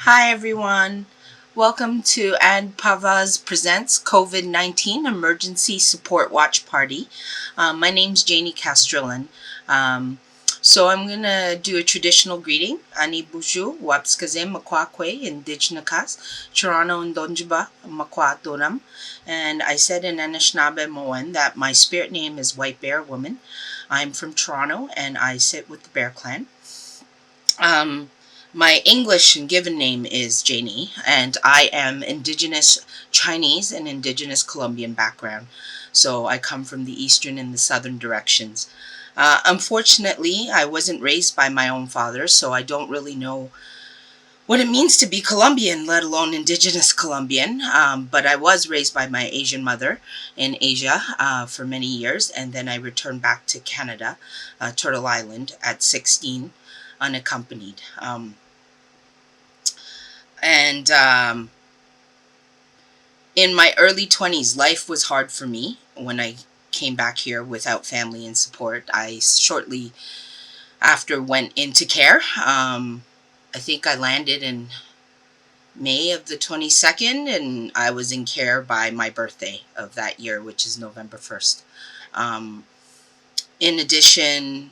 Hi, everyone. Welcome to ANDPVA's Presents COVID-19 Emergency Support Watch Party. My name's Jaene Castrillon. So I'm going to do a traditional greeting. Ani buju, wapskaze makwakwe, indigenakas, Toronto and Donjiba, makwa donam. And I said in Anishinaabe Moen that my spirit name is White Bear Woman. I'm from Toronto and I sit with the Bear Clan. My English and given name is Jaene, and I am Indigenous Chinese and Indigenous Colombian background. So I come from the eastern and the southern directions. Unfortunately, I wasn't raised by my own father, so I don't really know what it means to be Colombian, let alone Indigenous Colombian. But I was raised by my Asian mother in Asia for many years, and then I returned back to Canada, Turtle Island, at 16, unaccompanied. And In my early 20s, life was hard for me when I came back here without family and support. I shortly after went into care. I think I landed in May of the 22nd, and I was in care by my birthday of that year, which is November 1st. In addition,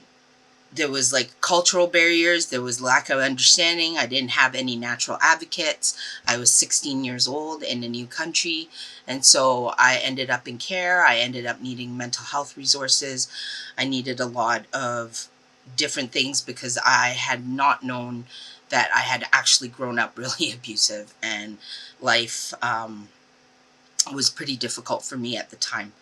there was cultural barriers, there was lack of understanding. I didn't have any natural advocates. I was 16 years old in a new country, and so I ended up in care. I ended up needing mental health resources. I needed a lot of different things because I had not known that I had actually grown up really abusive, and life was pretty difficult for me at the time.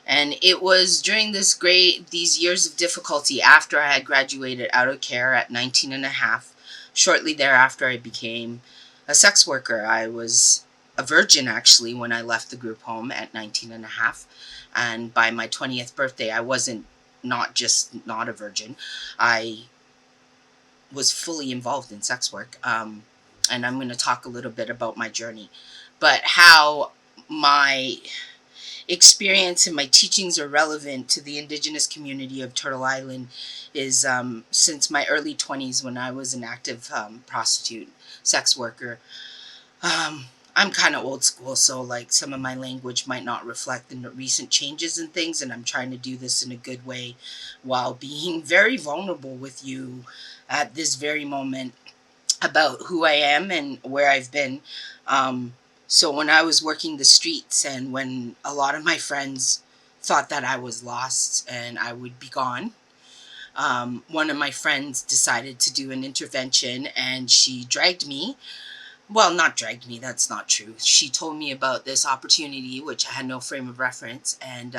And it was during these years of difficulty after I had graduated out of care at 19 and a half. Shortly thereafter, I became a sex worker. I was a virgin actually when I left the group home at 19 and a half. And by my 20th birthday, I wasn't not just not a virgin. I was fully involved in sex work. And I'm going to talk a little bit about my journey, but how my experience and my teachings are relevant to the Indigenous community of Turtle Island is since my early 20s when I was an active prostitute, sex worker. I'm kind of old school, so some of my language might not reflect the recent changes and things, and I'm trying to do this in a good way while being very vulnerable with you at this very moment about who I am and where I've been. So when I was working the streets and when a lot of my friends thought that I was lost and I would be gone, one of my friends decided to do an intervention, and she dragged me. Well, not dragged me, that's not true. She told me about this opportunity, which I had no frame of reference, and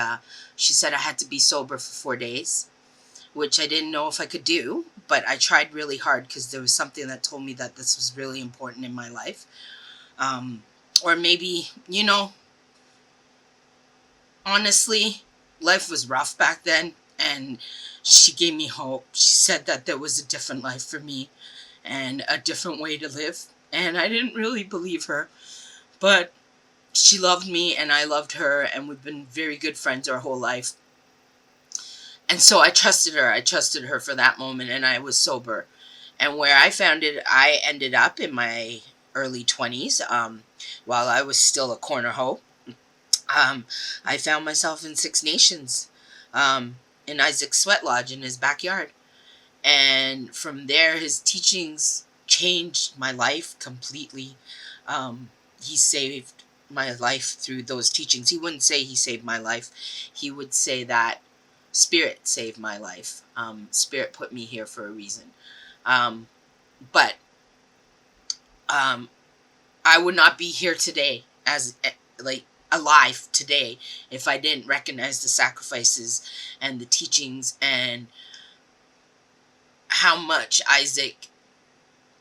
she said I had to be sober for 4 days, which I didn't know if I could do, but I tried really hard because there was something that told me that this was really important in my life. Or maybe, honestly, life was rough back then, and she gave me hope. She said that there was a different life for me and a different way to live, and I didn't really believe her, but she loved me and I loved her, and we've been very good friends our whole life. And so I trusted her. I trusted her for that moment, and I was sober. And where I found it, I ended up in my early 20s, while I was still a corner hoe. I found myself in Six Nations, in Isaac's sweat lodge in his backyard. And from there, his teachings changed my life completely. He saved my life through those teachings. He wouldn't say he saved my life. He would say that Spirit saved my life. Spirit put me here for a reason. Um, but I would not be here today as alive today if I didn't recognize the sacrifices and the teachings and how much Isaac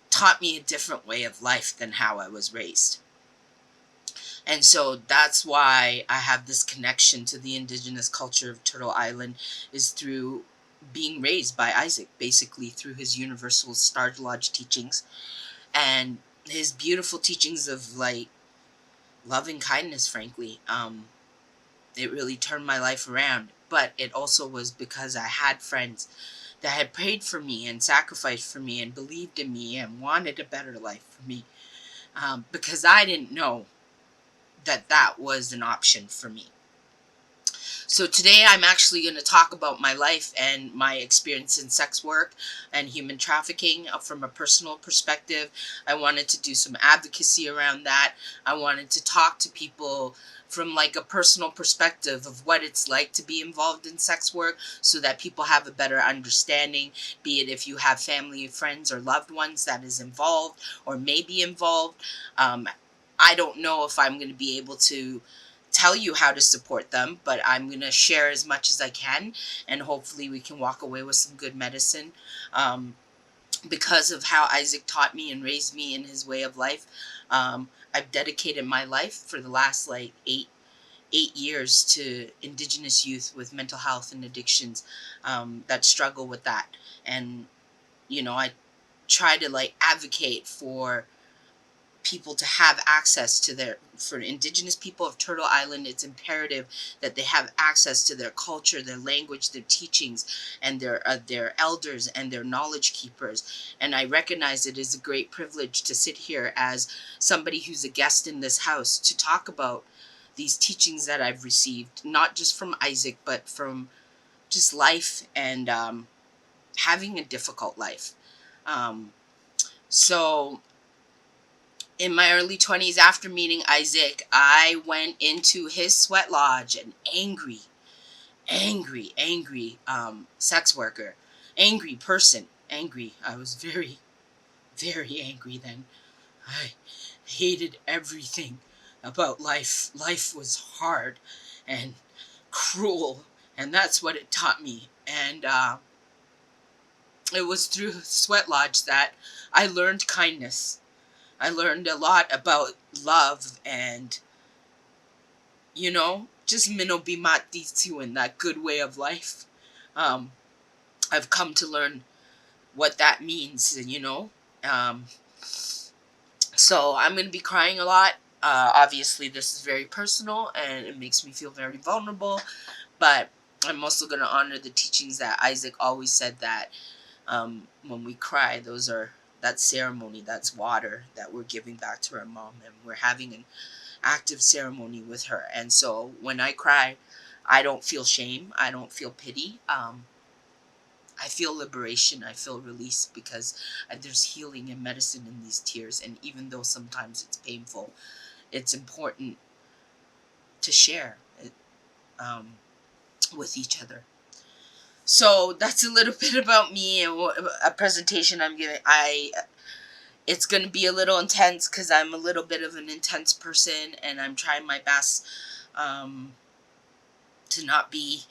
taught me a different way of life than how I was raised. And so that's why I have this connection to the Indigenous culture of Turtle Island, is through being raised by Isaac, basically through his universal Star Lodge teachings and his beautiful teachings of love and kindness, frankly. It really turned my life around, but it also was because I had friends that had prayed for me and sacrificed for me and believed in me and wanted a better life for me, because I didn't know that that was an option for me. So today I'm actually going to talk about my life and my experience in sex work and human trafficking from a personal perspective. I wanted to do some advocacy around that. I wanted to talk to people from like a personal perspective of what it's like to be involved in sex work, so that people have a better understanding, be it if you have family, friends, or loved ones that is involved or may be involved. I don't know if I'm going to be able to tell you how to support them, but I'm going to share as much as I can, and hopefully we can walk away with some good medicine. Because of how Isaac taught me and raised me in his way of life, I've dedicated my life for the last like eight years to Indigenous youth with mental health and addictions, that struggle with that. And I try to like advocate for people to have access to for Indigenous people of Turtle Island. It's imperative that they have access to their culture, their language, their teachings, and their elders and their knowledge keepers. And I recognize it is a great privilege to sit here as somebody who's a guest in this house to talk about these teachings that I've received, not just from Isaac, but from just life and having a difficult life. So in my early 20s, after meeting Isaac, I went into his sweat lodge, an angry sex worker, angry person, angry. I was very, very angry then. I hated everything about life. Life was hard and cruel, and that's what it taught me. And it was through Sweat Lodge that I learned kindness. I learned a lot about love and, just minobimati and that good way of life. Um, I've come to learn what that means. Um, so I'm going to be crying a lot. Obviously, this is very personal and it makes me feel very vulnerable, but I'm also going to honor the teachings that Isaac always said, that when we cry, that's ceremony, that's water that we're giving back to our mom, and we're having an active ceremony with her. And so when I cry, I don't feel shame, I don't feel pity. I feel liberation, I feel release, because there's healing and medicine in these tears. And even though sometimes it's painful, it's important to share it, with each other. So that's a little bit about me and a presentation I'm giving. It's going to be a little intense because I'm a little bit of an intense person, and I'm trying my best um, to not be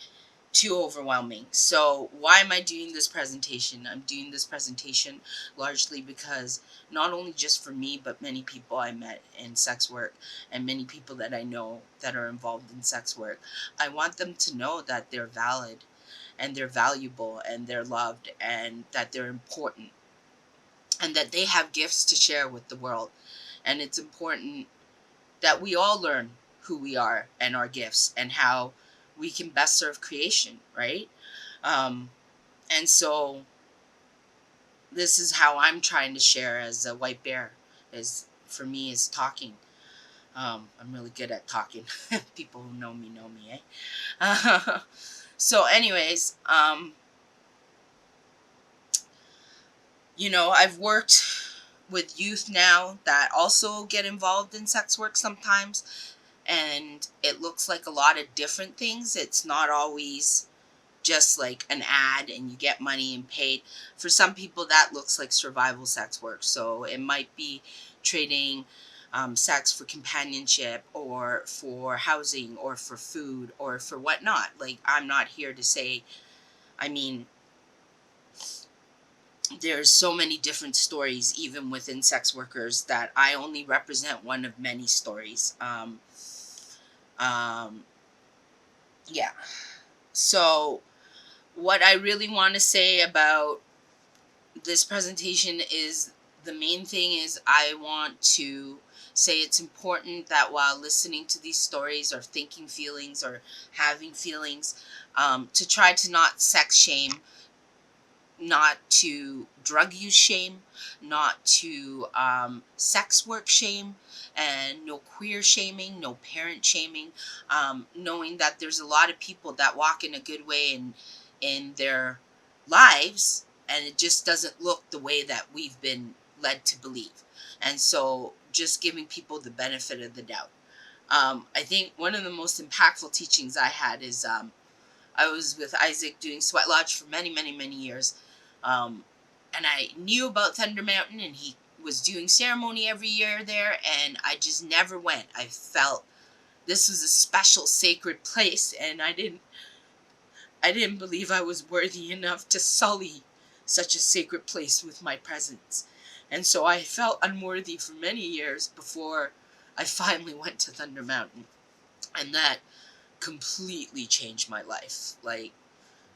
too overwhelming. So why am I doing this presentation? I'm doing this presentation largely because not only just for me, but many people I met in sex work and many people that I know that are involved in sex work, I want them to know that they're valid and they're valuable and they're loved and that they're important and that they have gifts to share with the world. And it's important that we all learn who we are and our gifts and how we can best serve creation, right? Um, and so this is how I'm trying to share as a white bear, is for me is talking. I'm really good at talking. People who know me, eh? So anyways, I've worked with youth now that also get involved in sex work sometimes, and it looks like a lot of different things. It's not always just like an ad and you get money and paid. For some people, that looks like survival sex work. So it might be trading sex for companionship or for housing or for food or for whatnot. Like, I'm not here to say, I mean, there's so many different stories even within sex workers that I only represent one of many stories. Um, yeah. So what I really want to say about this presentation is, the main thing is I want to say it's important that while listening to these stories or thinking feelings or having feelings, to try to not sex shame not to drug use shame, not to sex work shame, and no queer shaming, no parent shaming. Knowing that there's a lot of people that walk in a good way in their lives, and it just doesn't look the way that we've been led to believe. And so, just giving people the benefit of the doubt. I think one of the most impactful teachings I had is I was with Isaac doing Sweat Lodge for many, many, many years. Um, and I knew about Thunder Mountain, and he was doing ceremony every year there, and I just never went. I felt this was a special sacred place, and I didn't believe I was worthy enough to sully such a sacred place with my presence. And so I felt unworthy for many years before I finally went to Thunder Mountain. And that completely changed my life. Like,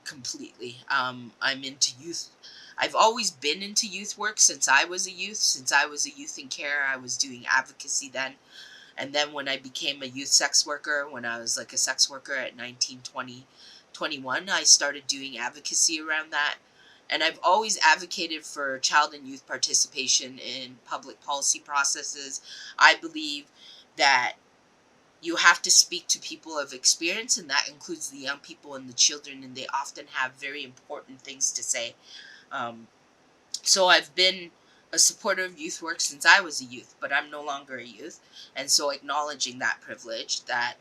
completely. I'm into youth. I've always been into youth work since I was a youth. Since I was a youth in care, I was doing advocacy then. And then when I became a youth sex worker, when I was like a sex worker at 19, 20, 21, I started doing advocacy around that. And I've always advocated for child and youth participation in public policy processes. I believe that you have to speak to people of experience, and that includes the young people and the children, and they often have very important things to say. Um, so I've been a supporter of youth work since I was a youth, but I'm no longer a youth. And so acknowledging that privilege, that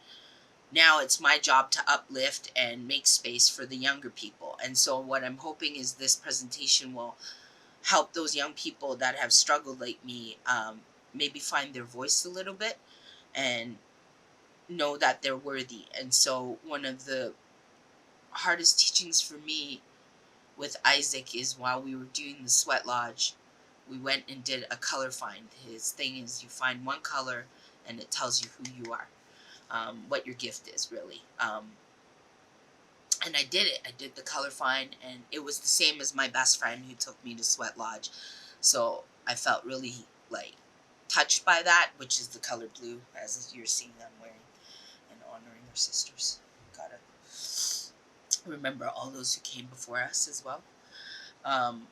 now it's my job to uplift and make space for the younger people. And so what I'm hoping is this presentation will help those young people that have struggled like me, maybe find their voice a little bit and know that they're worthy. And so one of the hardest teachings for me with Isaac is while we were doing the Sweat Lodge, we went and did a color find. His thing is you find one color and it tells you who you are, what your gift is really. And I did it. I did the color find, and it was the same as my best friend who took me to Sweat Lodge. So I felt really like touched by that, which is the color blue, as you're seeing them wearing and honoring our sisters. Gotta remember all those who came before us as well. Um,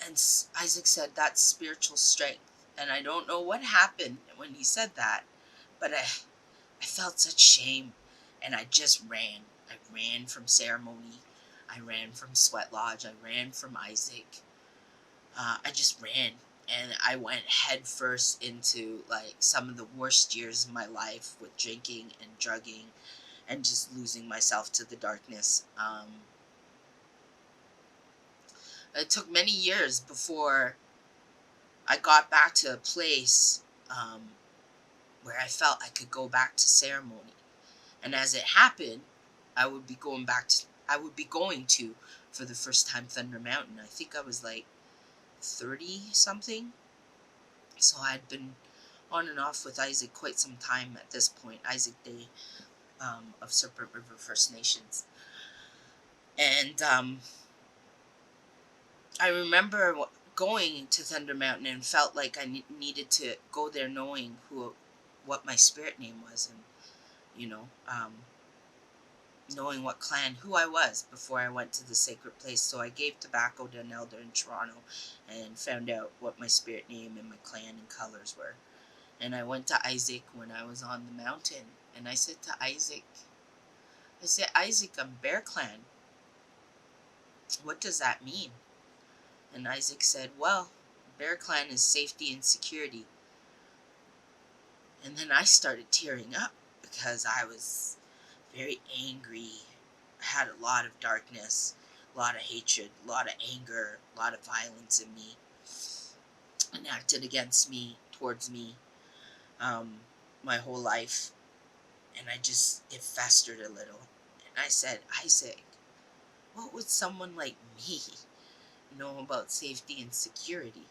and Isaac said that's spiritual strength. And I don't know what happened when he said that, but I felt such shame, and I just ran. I ran from ceremony. I ran from Sweat Lodge. I ran from Isaac. I just ran, and I went head first into like some of the worst years of my life with drinking and drugging and just losing myself to the darkness. It took many years before I got back to a place where I felt I could go back to ceremony. And as it happened, I would be going to, for the first time, Thunder Mountain. I think I was like 30 something. So I'd been on and off with Isaac quite some time at this point. Isaac Day of Serpent River First Nations. And I remember going to Thunder Mountain and felt like I needed to go there knowing what my spirit name was, and you know, knowing what clan, who I was before I went to the sacred place. So I gave tobacco to an elder in Toronto and found out what my spirit name and my clan and colors were. And I went to Isaac when I was on the mountain, and I said to Isaac, Isaac, I'm Bear Clan. What does that mean? And Isaac said, well, Bear Clan is safety and security. And then I started tearing up because I was very angry. I had a lot of darkness, a lot of hatred, a lot of anger, a lot of violence in me enacted against me, towards me, my whole life. And it festered a little. And I said, Isaac, what would someone like me know about safety and security?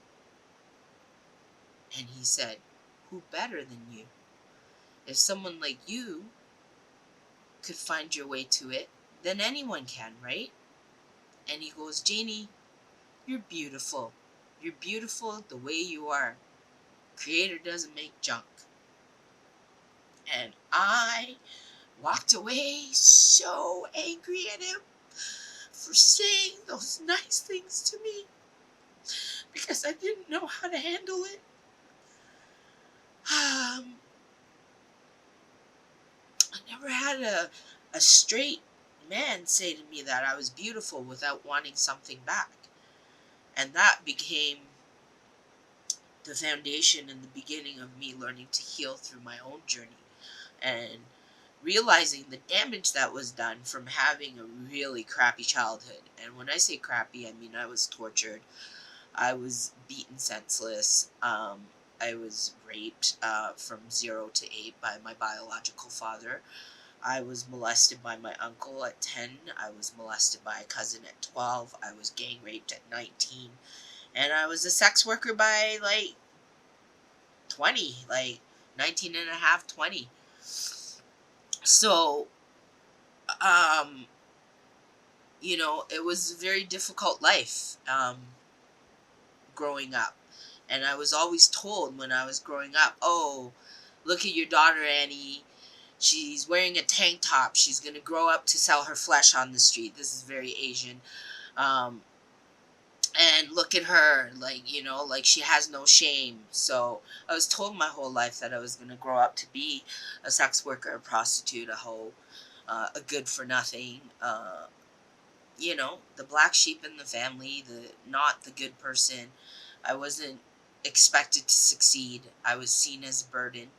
And he said, who better than you? If someone like you could find your way to it, then anyone can, right? And he goes, Jaene, you're beautiful. You're beautiful the way you are. Creator doesn't make junk. And I walked away so angry at him for saying those nice things to me because I didn't know how to handle it. I never had a straight man say to me that I was beautiful without wanting something back. And that became the foundation and the beginning of me learning to heal through my own journey and realizing the damage that was done from having a really crappy childhood. And when I say crappy, I mean I was tortured. I was beaten senseless. I was raped from 0 to 8 by my biological father. I was molested by my uncle at 10. I was molested by a cousin at 12. I was gang raped at 19. And I was a sex worker by like 20, like 19 and a half, 20. So, um, it was a very difficult life growing up. And I was always told when I was growing up, oh, look at your daughter, Annie. She's wearing a tank top. She's going to grow up to sell her flesh on the street. This is very Asian. Um, and look at her, like she has no shame. So I was told my whole life that I was going to grow up to be a sex worker, a prostitute, a hoe, a good for nothing, the black sheep in the family, the not the good person. I wasn't expected to succeed. I was seen as a burden.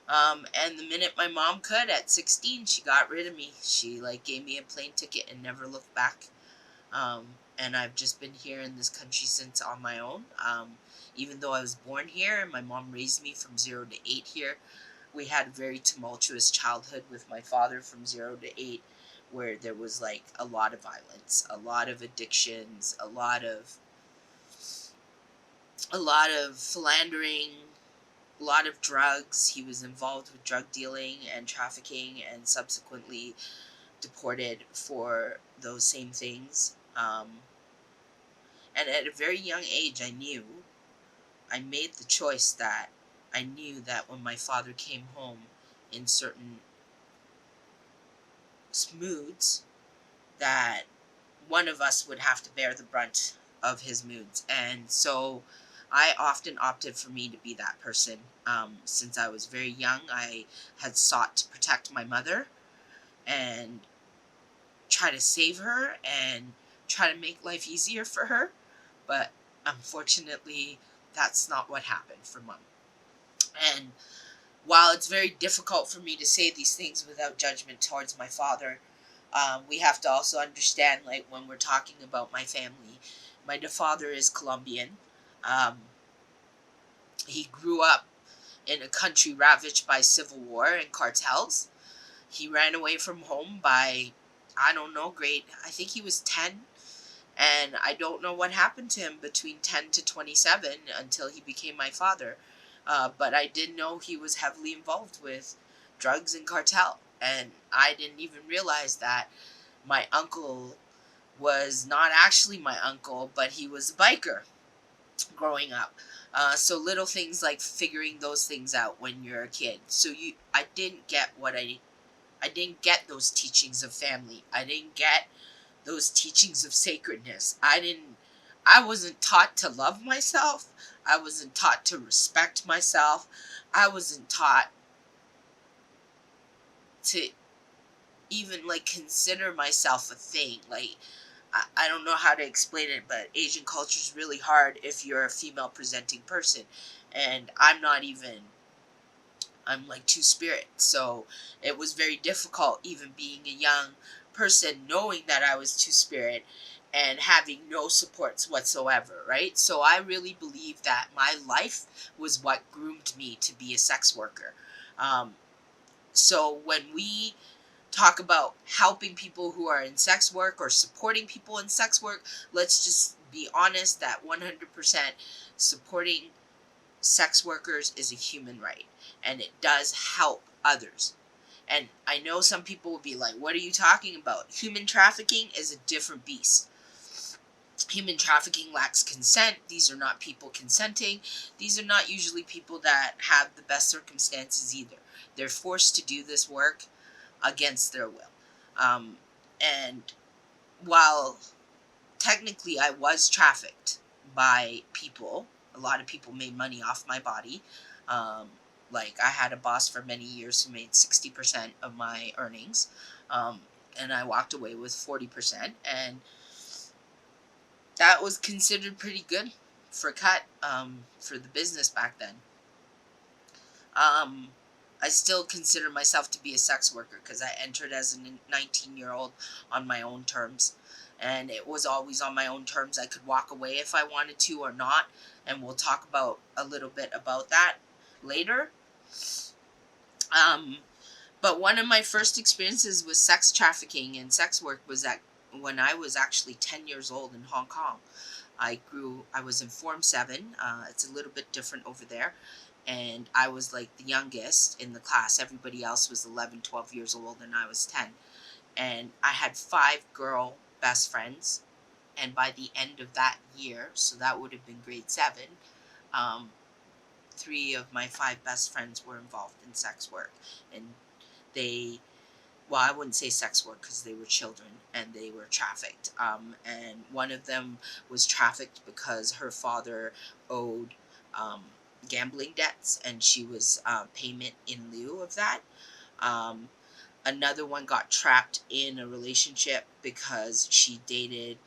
And the minute my mom could at 16, she got rid of me. She gave me a plane ticket and never looked back. And I've just been here in this country since on my own. Even though I was born here and my mom raised me from 0 to 8 here, we had a very tumultuous childhood with my father from 0 to 8, where there was a lot of violence, a lot of addictions, a lot of philandering, a lot of drugs. He was involved with drug dealing and trafficking and subsequently deported for those same things. And at a very young age, I made the choice that I knew that when my father came home in certain moods, that one of us would have to bear the brunt of his moods. And so I often opted for me to be that person. Since I was very young, I had sought to protect my mother and try to save her and try to make life easier for her. But unfortunately, that's not what happened for Mom. And while it's very difficult for me to say these things without judgment towards my father, we have to also understand, when we're talking about my family, my father is Colombian. Um, he grew up in a country ravaged by civil war and cartels. He ran away from home by, I don't know, I think he was 10. And I don't know what happened to him between 10 to 27 until he became my father. But I did know he was heavily involved with drugs and cartel. And I didn't even realize that my uncle was not actually my uncle, but he was a biker growing up. So little things like figuring those things out when you're a kid. So I didn't get I didn't get those teachings of family. I didn't get those teachings of sacredness. I wasn't taught to love myself. I wasn't taught to respect myself. I wasn't taught to even consider myself a thing. I don't know how to explain it, but Asian culture is really hard if you're a female presenting person. And I'm two-spirit. So it was very difficult even being a young person knowing that I was two-spirit and having no supports whatsoever, right? So I really believe that my life was what groomed me to be a sex worker. Um, so when we talk about helping people who are in sex work or supporting people in sex work, let's just be honest that 100% supporting sex workers is a human right, and it does help others. And I know some people will be like, what are you talking about? Human trafficking is a different beast. Human trafficking lacks consent. These are not people consenting. These are not usually people that have the best circumstances either. They're forced to do this work against their will. And while technically I was trafficked by people, a lot of people made money off my body. Um, like I had a boss for many years who made 60% of my earnings. Um, and I walked away with 40%. And that was considered pretty good for cut for the business back then. Um, I still consider myself to be a sex worker because I entered as a 19-year-old on my own terms. And it was always on my own terms. I could walk away if I wanted to or not. And we'll talk about a little bit about that later. Um, but one of my first experiences with sex trafficking and sex work was that when I was actually 10 years old in Hong Kong. I was in Form 7. It's a little bit different over there. And I was like the youngest in the class. Everybody else was 11, 12 years old, and I was 10. And I had 5 girl best friends. And by the end of that year, so that would have been grade 7, um, 3 of my 5 best friends were involved in sex work. And they, well, I wouldn't say sex work because they were children and they were trafficked. And one of them was trafficked because her father owed um, gambling debts and she was payment in lieu of that. Um, Another one got trapped in a relationship because she dated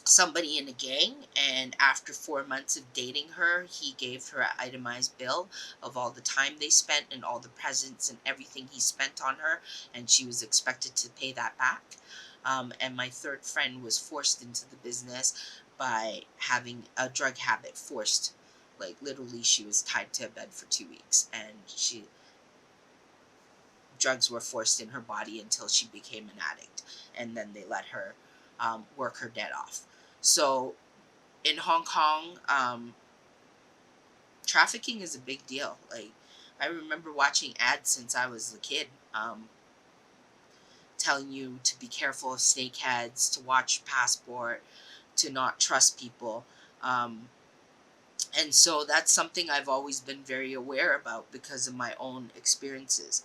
somebody in a gang, and after 4 months of dating her, he gave her an itemized bill of all the time they spent and all the presents and everything he spent on her, and she was expected to pay that back. And my third friend was forced into the business by having a drug habit forced. Like literally, she was tied to a bed for 2 weeks, and drugs were forced in her body until she became an addict, and then they let her work her debt off. So in Hong Kong, trafficking is a big deal. Like, I remember watching ads since I was a kid, telling you to be careful of snakeheads, to watch your passport, to not trust people. Um, and so that's something I've always been very aware about because of my own experiences.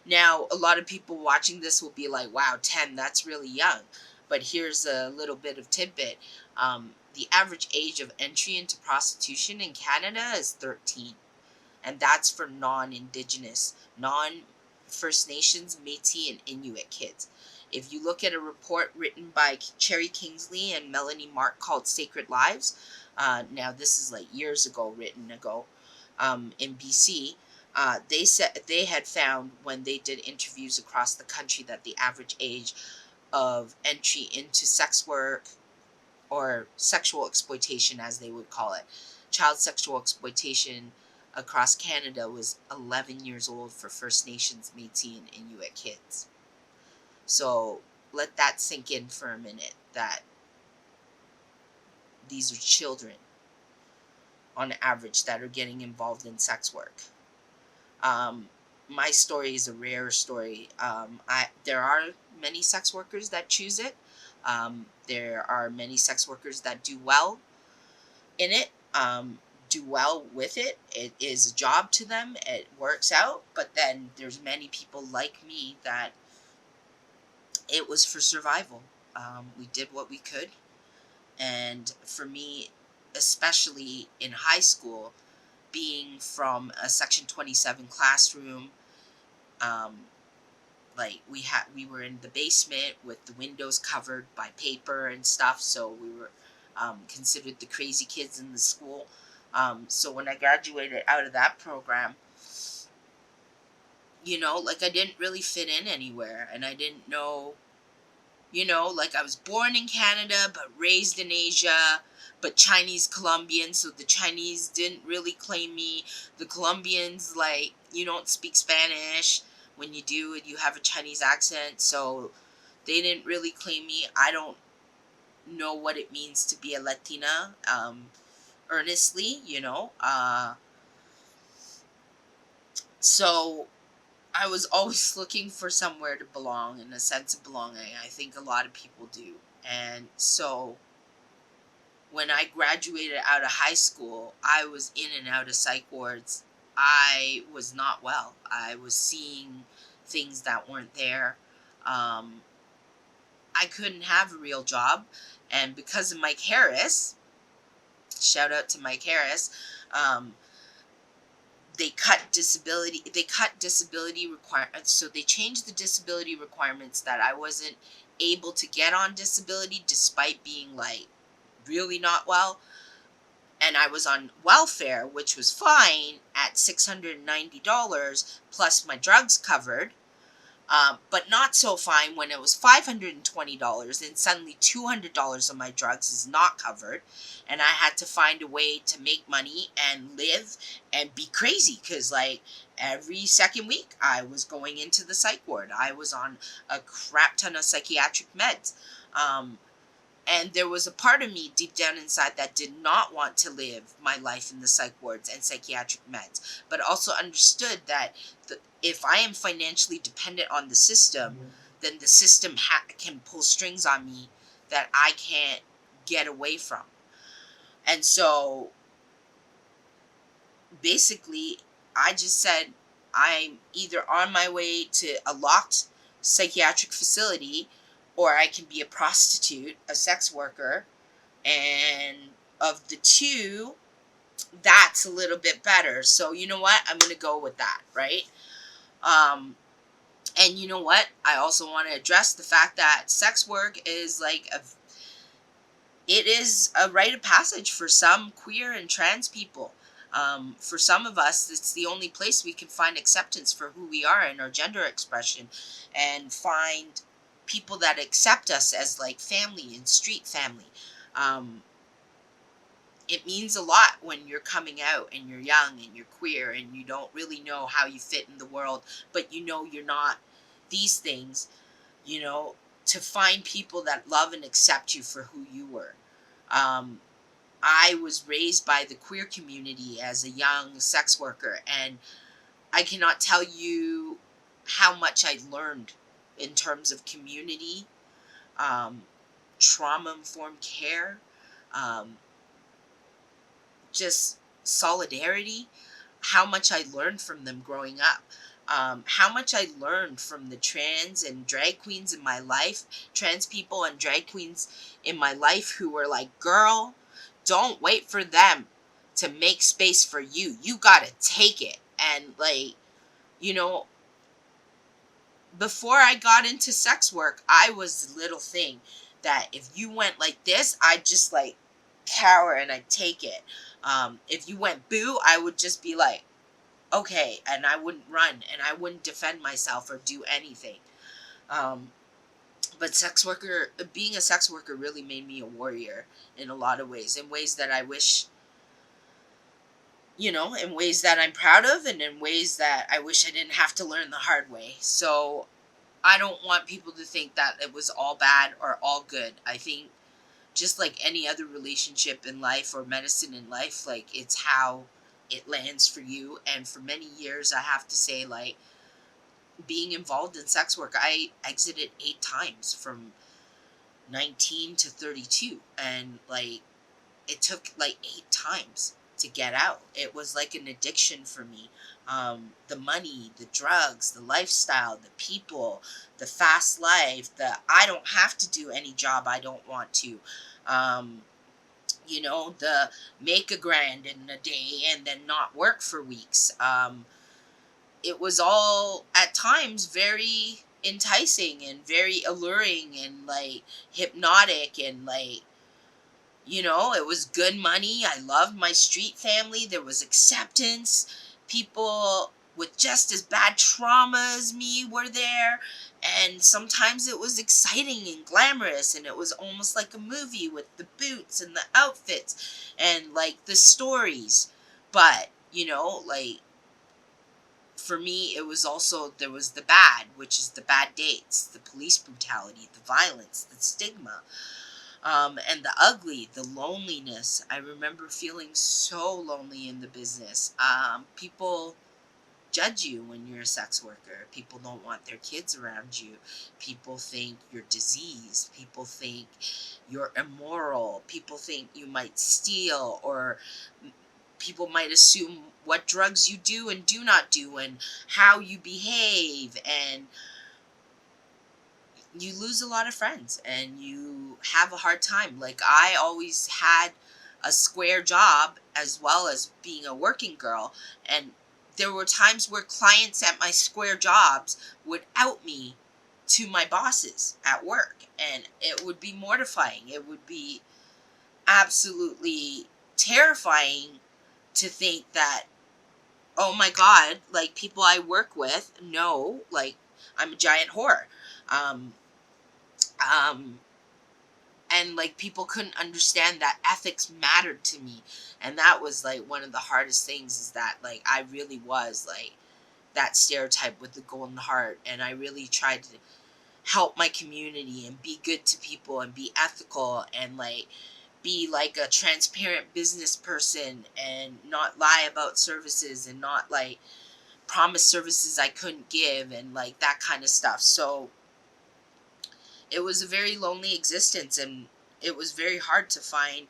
Now, a lot of people watching this will be like, wow, 10, that's really young. But here's a little bit of tidbit. The average age of entry into prostitution in Canada is 13. And that's for non-Indigenous, non-First Nations, Métis, and Inuit kids. If you look at a report written by Cherry Kingsley and Melanie Mark called Sacred Lives, now this is like years ago, written ago, in BC, they said they had found when they did interviews across the country that the average age of entry into sex work or sexual exploitation, as they would call it, child sexual exploitation across Canada was 11 years old for First Nations, Métis, and Inuit kids. So let that sink in for a minute that these are children on average that are getting involved in sex work. Um, my story is a rare story. There are many sex workers that choose it. There are many sex workers that do well in it, do well with it. It is a job to them. It works out. But then there's many people like me that it was for survival. We did what we could. And for me, especially in high school, being from a Section 27 classroom, um, like we were in the basement with the windows covered by paper and stuff, so we were considered the crazy kids in the school. So when I graduated out of that program, like I didn't really fit in anywhere, and I didn't know, like I was born in Canada but raised in Asia, but Chinese Colombian, so the Chinese didn't really claim me. The Colombians, like, you don't speak Spanish. When you do, you have a Chinese accent, so they didn't really claim me. I don't know what it means to be a Latina, earnestly, So I was always looking for somewhere to belong and a sense of belonging. I think a lot of people do. And so when I graduated out of high school, I was in and out of psych wards. I was not well. I was seeing things that weren't there. Um, I couldn't have a real job. And because of Mike Harris, shout out to Mike Harris, um, they cut disability requirements. So they changed the disability requirements that I wasn't able to get on disability despite being like really not well, and I was on welfare, which was fine at $690 plus my drugs covered. But not so fine when it was $520 and suddenly $200 of my drugs is not covered. And I had to find a way to make money and live and be crazy because, like, every second week I was going into the psych ward. I was on a crap ton of psychiatric meds. Um, and there was a part of me deep down inside that did not want to live my life in the psych wards and psychiatric meds, but also understood that if I am financially dependent on the system, then the system can pull strings on me that I can't get away from. And so basically, I just said, I'm either on my way to a locked psychiatric facility or I can be a prostitute, a sex worker. And of the two, that's a little bit better. So you know what? I'm going to go with that, right? Um, and you know what? I also want to address the fact that sex work is it is a rite of passage for some queer and trans people. For some of us, it's the only place we can find acceptance for who we are and our gender expression, and find people that accept us as like family and street family. Um, it means a lot when you're coming out and you're young and you're queer and you don't really know how you fit in the world, but you know you're not these things, you know, to find people that love and accept you for who you were. Um, I was raised by the queer community as a young sex worker, and I cannot tell you how much I learned in terms of community, um, trauma informed care, um, just solidarity, how much I learned from them growing up. How much I learned from the trans and drag queens in my life, trans people and drag queens in my life who were like, girl, don't wait for them to make space for you. You gotta take it. And like, you know, before I got into sex work, I was the little thing that if you went like this, I'd just like cower and I'd take it. If you went boo, I would just be like, okay, and I wouldn't run and I wouldn't defend myself or do anything. Um, but being a sex worker really made me a warrior in a lot of ways, in ways that I wish, in ways that I'm proud of, and in ways that I wish I didn't have to learn the hard way. So I don't want people to think that it was all bad or all good. I think just like any other relationship in life or medicine in life, like it's how it lands for you. And for many years, I have to say, like, being involved in sex work, I exited 8 times from 19 to 32. And like, it took like 8 times to get out. It was like an addiction for me. The money, the drugs, the lifestyle, the people, the fast life, the I don't have to do any job I don't want to. Um, the make a grand in a day and then not work for weeks. It was all at times very enticing and very alluring and like hypnotic and like, it was good money. I loved my street family. There was acceptance. People with just as bad trauma as me were there. And sometimes it was exciting and glamorous. And it was almost like a movie with the boots and the outfits and like the stories. But, like for me, it was also, there was the bad, which is the bad dates, the police brutality, the violence, the stigma. And the ugly, the loneliness. I remember feeling so lonely in the business. People judge you when you're a sex worker. People don't want their kids around you. People think you're diseased. People think you're immoral. People think you might steal, or people might assume what drugs you do and do not do and how you behave. And you lose a lot of friends and you have a hard time. Like, I always had a square job as well as being a working girl, and there were times where clients at my square jobs would out me to my bosses at work, and it would be mortifying. It would be absolutely terrifying to think that, oh my god, like, people I work with know, like, I'm a giant whore. um um and like, people couldn't understand that ethics mattered to me, and that was like one of the hardest things, is that like I really was like that stereotype with the golden heart, and I really tried to help my community and be good to people and be ethical and like be like a transparent business person and not lie about services and not like promise services I couldn't give and like that kind of stuff. So it was a very lonely existence, and it was very hard to find,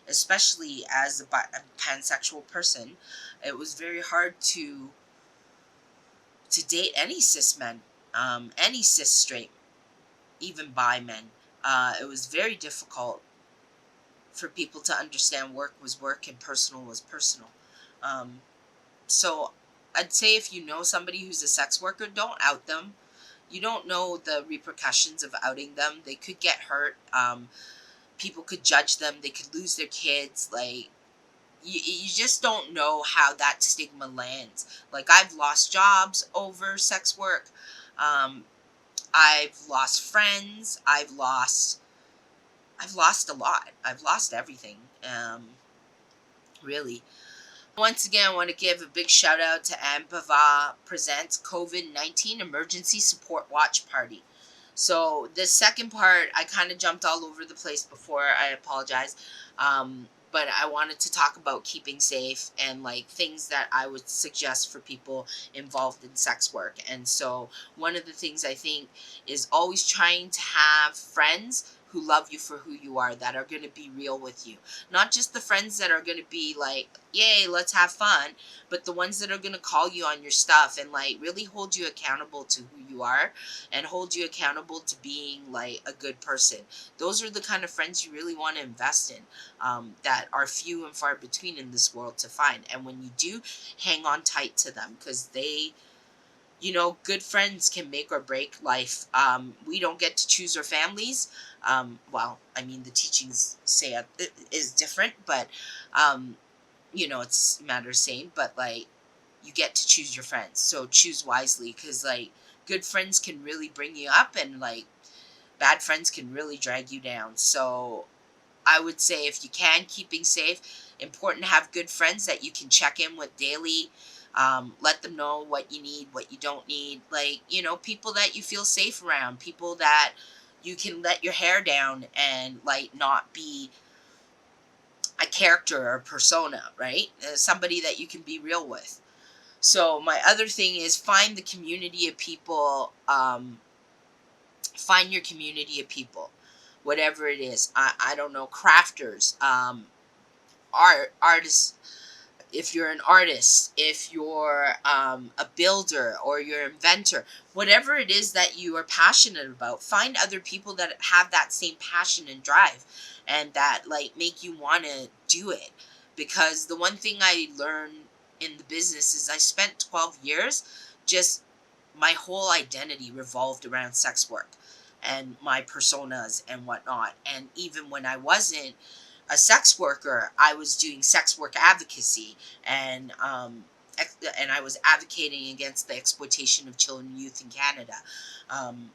especially as a pansexual person. It was very hard to date any cis men, any cis straight, even bi men. It was very difficult for people to understand work was work and personal was personal. Um, so I'd say, if you know somebody who's a sex worker, don't out them. You don't know the repercussions of outing them. They could get hurt. People could judge them. They could lose their kids. Like, you just don't know how that stigma lands. Like, I've lost jobs over sex work. Um, I've lost friends. I've lost a lot. I've lost everything. Really. Once again, I want to give a big shout out to ANDPVA presents COVID-19 Emergency Support Watch Party. So this second part, I kind of jumped all over the place before. I apologize. But I wanted to talk about keeping safe and like things that I would suggest for people involved in sex work. And so one of the things I think is always trying to have friends who love you for who you are, that are going to be real with you. Not just the friends that are going to be like, yay, let's have fun, but the ones that are going to call you on your stuff and like really hold you accountable to who you are and hold you accountable to being like a good person. Those are the kind of friends you really want to invest in, that are few and far between in this world to find. And when you do, hang on tight to them, because good friends can make or break life. We don't get to choose our families. Well, I mean, the teachings say it is different, but it's matter same. But like, you get to choose your friends, so choose wisely, because like, good friends can really bring you up, and like, bad friends can really drag you down. So I would say, if you can, keeping safe. Important to have good friends that you can check in with daily. Let them know what you need, what you don't need. Like, people that you feel safe around, people that you can let your hair down and like not be a character or persona, right? Somebody that you can be real with. So my other thing is, find the community of people. Find your community of people, whatever it is. I don't know, crafters, artists. If you're an artist, if you're a builder or you're an inventor, whatever it is that you are passionate about, find other people that have that same passion and drive, and that like make you want to do it. Because the one thing I learned in the business is, I spent 12 years, just my whole identity revolved around sex work and my personas and whatnot. And even when I wasn't a sex worker, I was doing sex work advocacy, and and I was advocating against the exploitation of children and youth in Canada,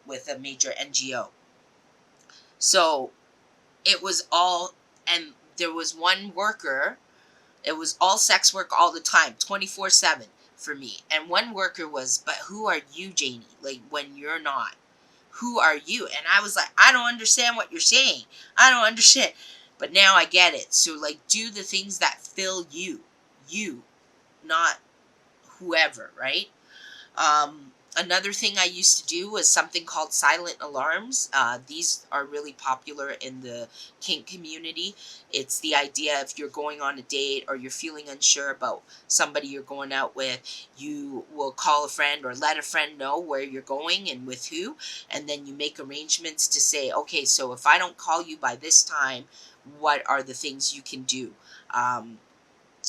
with a major NGO. So it was all, and there was one worker. It was all sex work all the time, 24/7 for me. And one worker was, but who are you, Jaene? Like, when you're not, who are you? And I was like, I don't understand what you're saying. I don't understand. But now I get it. So like, do the things that fill you, not whoever, right? Another thing I used to do was something called silent alarms. These are really popular in the kink community. It's the idea if you're going on a date or you're feeling unsure about somebody you're going out with, you will call a friend or let a friend know where you're going and with who, and then you make arrangements to say, okay, so if I don't call you by this time, what are the things you can do?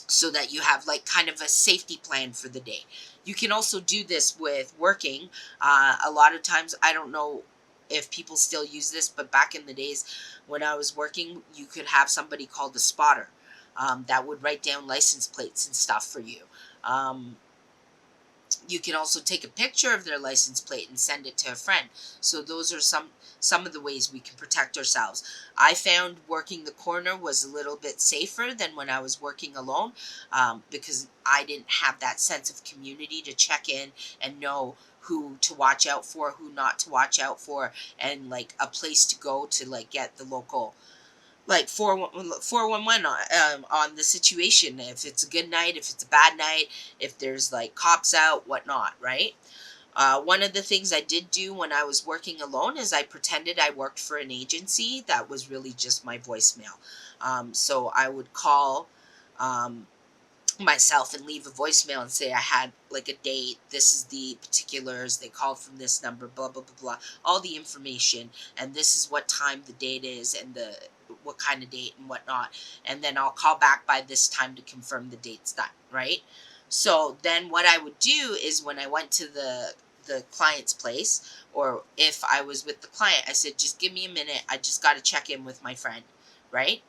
So that you have like kind of a safety plan for the day. You can also do this with working. A lot of times, I don't know if people still use this, but back in the days when I was working, you could have somebody called a spotter that would write down license plates and stuff for you. Um, you can also take a picture of their license plate and send it to a friend. So those are some of the ways we can protect ourselves. I found working the corner was a little bit safer than when I was working alone, because I didn't have that sense of community to check in and know who to watch out for, who not to watch out for, and like a place to go to like get the local like 411 on the situation, if it's a good night, if it's a bad night, if there's like cops out, whatnot, right? One of the things I did do when I was working alone is I pretended I worked for an agency that was really just my voicemail. So I would call um, myself and leave a voicemail and say I had like a date, this is the particulars, they called from this number, blah blah blah blah, all the information, and this is what time the date is and the what kind of date and whatnot, and then I'll call back by this time to confirm the date's done, right? So then what I would do is when I went to the client's place, or if I was with the client, I said, just give me a minute, I just got to check in with my friend, right?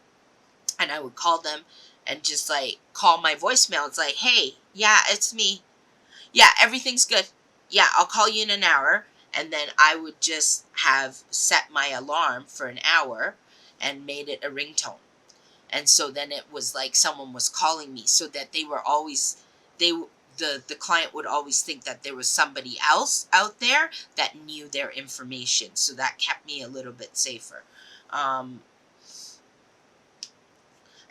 And I would call them and just like call my voicemail. It's like, hey, yeah, it's me. Yeah, everything's good. Yeah, I'll call you in an hour. And then I would just have set my alarm for an hour and made it a ringtone. And so then it was like someone was calling me, so that they were always, they, the client would always think that there was somebody else out there that knew their information. So that kept me a little bit safer. Um,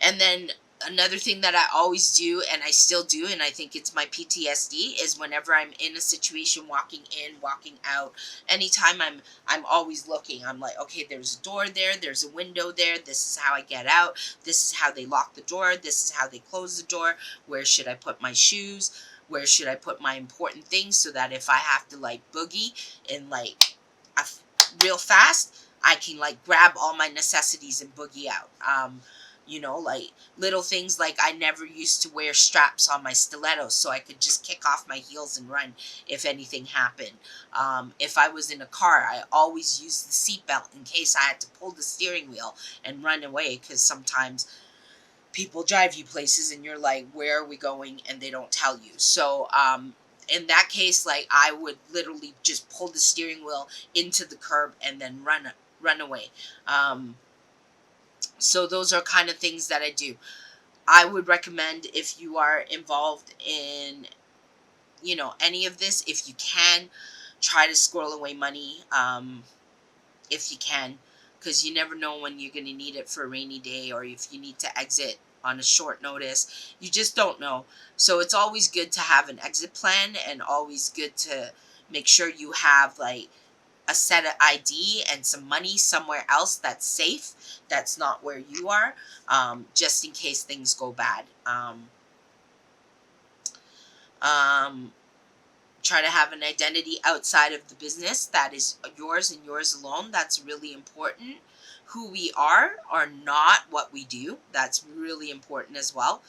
And then another thing that I always do, and I still do, and I think it's my PTSD, is whenever I'm in a situation, walking in, walking out, anytime I'm always looking. I'm like, okay, there's a door there, there's a window there, this is how I get out, this is how they lock the door, this is how they close the door, where should I put my shoes, where should I put my important things, so that if I have to like boogie in like real fast, I can like grab all my necessities and boogie out. Like little things like I never used to wear straps on my stilettos, so I could just kick off my heels and run if anything happened. If I was in a car, I always used the seatbelt in case I had to pull the steering wheel and run away, because sometimes people drive you places and you're like, where are we going? And they don't tell you. So, in that case, like I would literally just pull the steering wheel into the curb and then run away. So those are kind of things that I do. I would recommend, if you are involved in, any of this, if you can, try to squirrel away money, if you can, because you never know when you're going to need it for a rainy day, or if you need to exit on a short notice. You just don't know. So it's always good to have an exit plan, and always good to make sure you have like a set of ID and some money somewhere else that's safe, that's not where you are, just in case things go bad. Um, Try to have an identity outside of the business that is yours and yours alone. That's really important. Who we are not what we do. That's really important as well.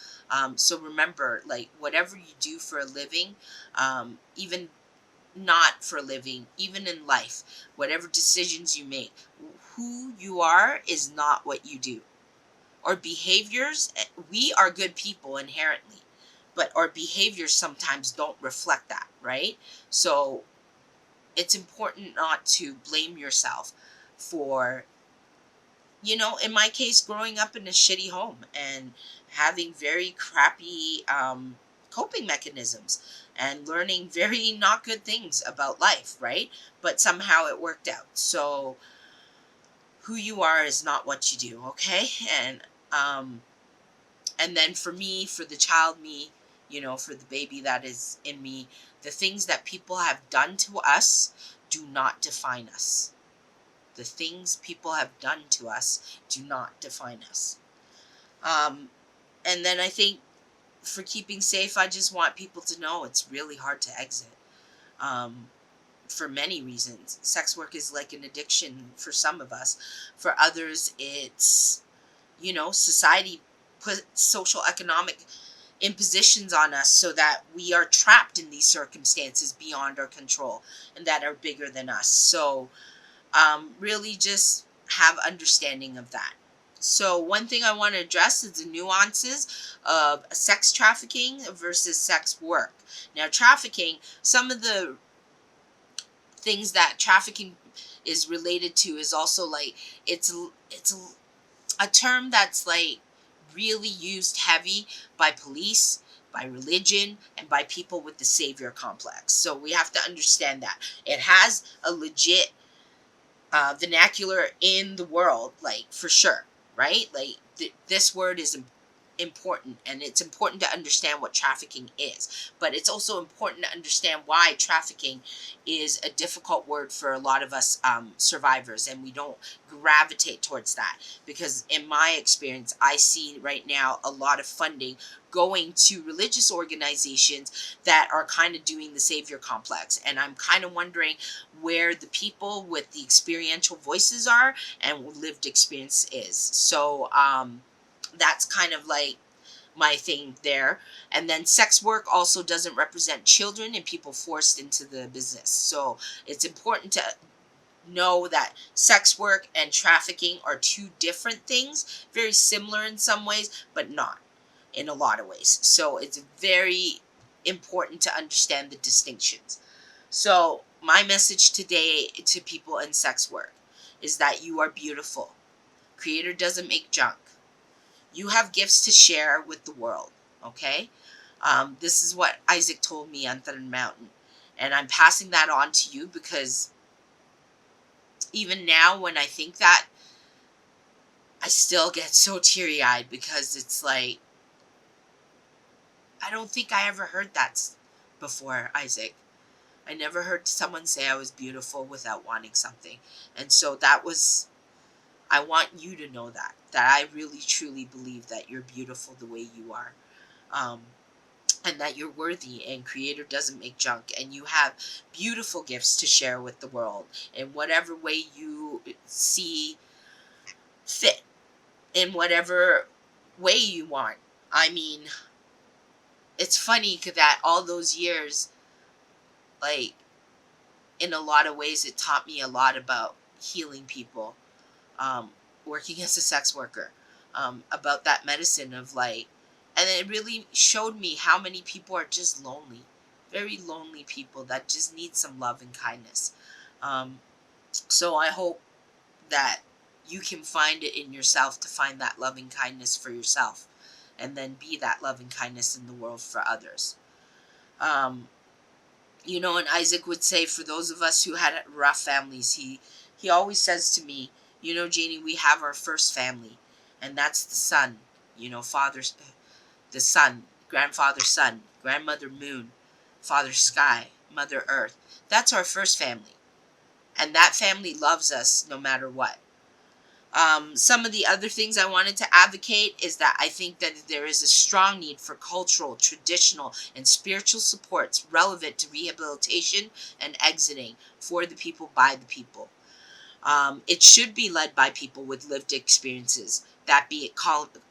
So remember, like whatever you do for a living, even not for a living, even in life, whatever decisions you make, who you are is not what you do. Our behaviors, we are good people inherently, but our behaviors sometimes don't reflect that, right? So it's important not to blame yourself for, in my case, growing up in a shitty home and having very crappy coping mechanisms and learning very not good things about life, right? But somehow it worked out. So who you are is not what you do, okay? And then for me, for the child me, for the baby that is in me. The things that people have done to us do not define us. The things people have done to us do not define us. Um, and then I think for keeping safe, I just want people to know it's really hard to exit. Um, for many reasons. Sex work is like an addiction for some of us. For others, it's, society put social economic impositions on us so that we are trapped in these circumstances beyond our control and that are bigger than us. So, really just have understanding of that. So, one thing I want to address is the nuances of sex trafficking versus sex work. Now, trafficking, some of the things that trafficking is related to is also like it's a term that's like really used heavy by police, by religion, and by people with the savior complex. So we have to understand that it has a legit vernacular in the world, like for sure, right? Like this word is important, and it's important to understand what trafficking is, but it's also important to understand why trafficking is a difficult word for a lot of us survivors, and we don't gravitate towards that because in my experience I see right now a lot of funding going to religious organizations that are kind of doing the savior complex, and I'm kind of wondering where the people with the experiential voices are and lived experience is. So that's kind of like my thing there. And then sex work also doesn't represent children and people forced into the business. So it's important to know that sex work and trafficking are two different things, very similar in some ways, but not in a lot of ways. So it's very important to understand the distinctions. So, my message today to people in sex work is that you are beautiful. Creator doesn't make junk. You have gifts to share with the world, okay? This is what Isaac told me on Thunder Mountain. And I'm passing that on to you because even now, when I think that, I still get so teary eyed because it's like, I don't think I ever heard that before, Isaac. I never heard someone say I was beautiful without wanting something. And so that was, I want you to know that I really truly believe that you're beautiful the way you are. Um, and that you're worthy, and creator doesn't make junk, and you have beautiful gifts to share with the world in whatever way you see fit, in whatever way you want. I mean, it's funny that all those years, like, in a lot of ways, it taught me a lot about healing people, um, working as a sex worker, about that medicine of like, and it really showed me how many people are just lonely, very lonely people that just need some love and kindness. Um, so I hope that you can find it in yourself to find that loving kindness for yourself, and then be that loving kindness in the world for others. Um, and Isaac would say, for those of us who had rough families, he always says to me, Janie, we have our first family, and that's the sun. Father's the sun, grandfather sun, grandmother moon, father sky, mother earth. That's our first family, and that family loves us no matter what. Some of the other things I wanted to advocate is that I think that there is a strong need for cultural, traditional, and spiritual supports relevant to rehabilitation and exiting for the people by the people. It should be led by people with lived experiences, that be it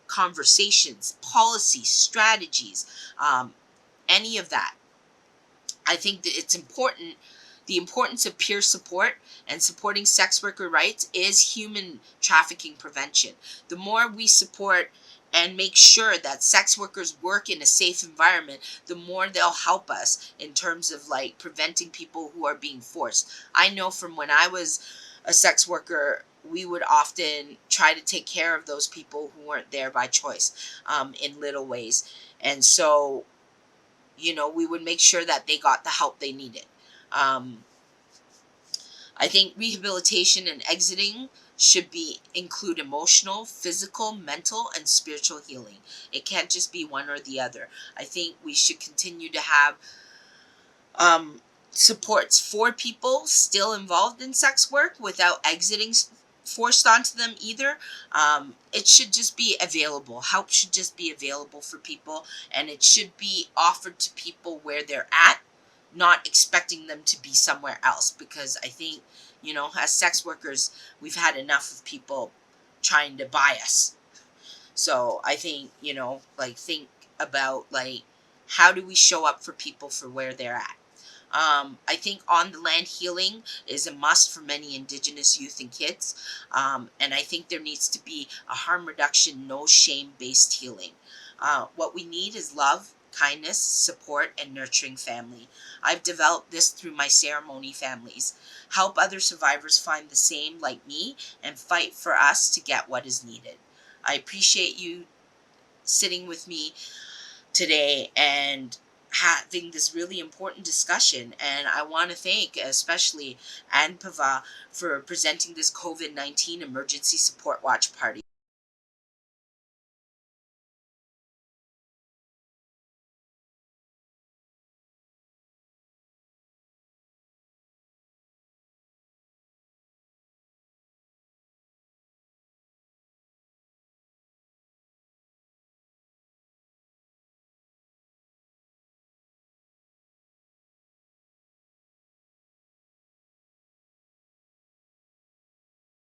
conversations, policies, strategies, any of that. I think that it's important. The importance of peer support and supporting sex worker rights is human trafficking prevention. The more we support and make sure that sex workers work in a safe environment, the more they'll help us in terms of like preventing people who are being forced. I know from when I was a sex worker, we would often try to take care of those people who weren't there by choice, in little ways. And so we would make sure that they got the help they needed. Um, I think rehabilitation and exiting should be include emotional, physical, mental, and spiritual healing. It can't just be one or the other. I think we should continue to have um, supports for people still involved in sex work without exiting forced onto them either. It should just be available. Help should just be available for people, and it should be offered to people where they're at, not expecting them to be somewhere else. Because I think, as sex workers, we've had enough of people trying to buy us. So I think, like, think about, like, how do we show up for people for where they're at. I think on the land healing is a must for many Indigenous youth and kids. And I think there needs to be a harm reduction, no shame based healing. What we need is love, kindness, support, and nurturing family. I've developed this through my ceremony families. Help other survivors find the same like me and fight for us to get what is needed. I appreciate you sitting with me today and having this really important discussion. And I want to thank especially ANDPVA for presenting this COVID-19 emergency support watch party.